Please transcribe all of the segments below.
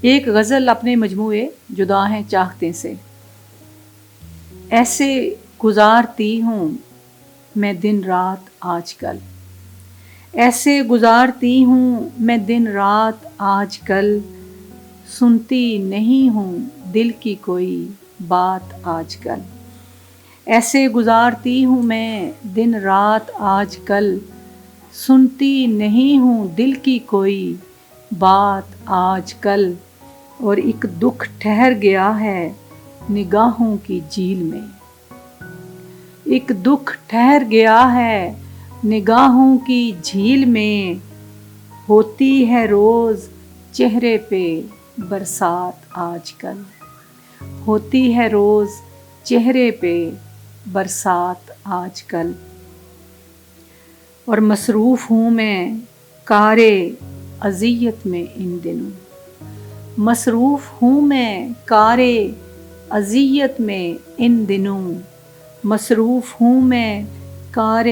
ایک غزل اپنے مجموعے جدا ہیں چاہتے سے۔ ایسے گزارتی ہوں میں دن رات آج کل، ایسے گزارتی ہوں میں دن رات آج کل، سنتی نہیں ہوں دل کی کوئی بات آج کل۔ ایسے گزارتی ہوں میں دن رات آج کل، سنتی نہیں ہوں دل کی کوئی بات آج کل۔ اور ایک دکھ ٹھہر گیا ہے نگاہوں کی جھیل میں، ایک دکھ ٹھہر گیا ہے نگاہوں کی جھیل میں، ہوتی ہے روز چہرے پہ برسات آج کل، ہوتی ہے روز چہرے پہ برسات آج کل۔ اور مصروف ہوں میں کار اذیت میں ان دنوں، مصروف ہوں میں کار اذیت میں ان دنوں، مصروف ہوں میں کار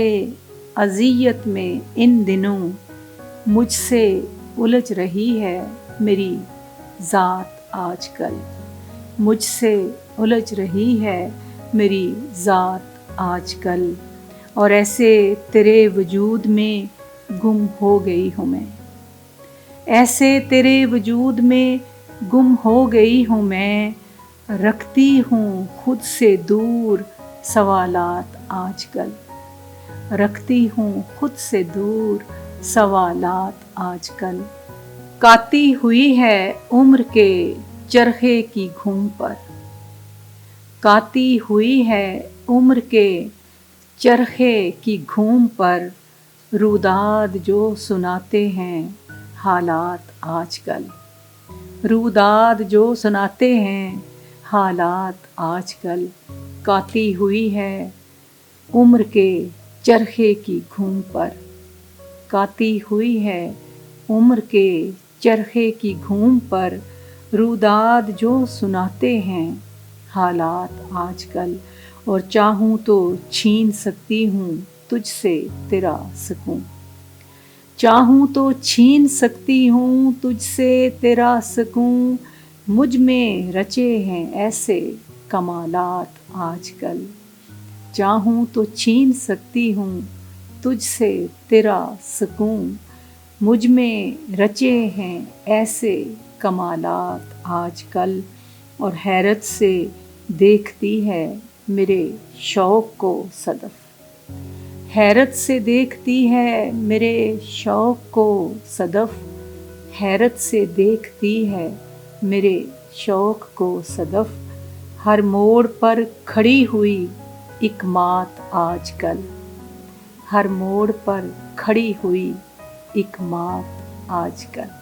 اذیت میں ان دنوں، مجھ سے الجھ رہی ہے میری ذات آج کل، مجھ سے الجھ رہی ہے میری ذات آج کل۔ اور ایسے تیرے وجود میں گم ہو گئی ہوں میں، ایسے تیرے وجود میں گم ہو گئی ہوں میں، رکھتی ہوں خود سے دور سوالات آج کل، رکھتی ہوں خود سے دور سوالات آج کل۔ کاتی ہوئی ہے عمر کے چرخے کی گھوم پر، کاتی ہوئی ہے عمر کے چرخے کی گھوم پر، روداد جو سناتے ہیں حالات آج کل، روداد جو سناتے ہیں حالات آج کل۔ کاتی ہوئی ہے عمر کے چرخے کی گھوم پر، کاتی ہوئی ہے عمر کے چرخے کی گھوم پر، روداد جو سناتے ہیں حالات آج کل۔ اور چاہوں تو چھین سکتی ہوں تجھ سے تیرا سکون، چاہوں تو چھین سکتی ہوں تجھ سے تیرا سکون، مجھ میں رچے ہیں ایسے کمالات آج کل، چاہوں تو چھین سکتی ہوں تجھ سے تیرا سکون، مجھ میں رچے ہیں ایسے کمالات آج کل۔ اور حیرت سے دیکھتی ہے میرے شوق کو صدف، حیرت سے دیکھتی ہے میرے شوق کو صدف، حیرت سے دیکھتی ہے میرے شوق کو صدف، ہر موڑ پر کھڑی ہوئی ایک مات آج کل، ہر موڑ پر کھڑی ہوئی ایک مات آج کل۔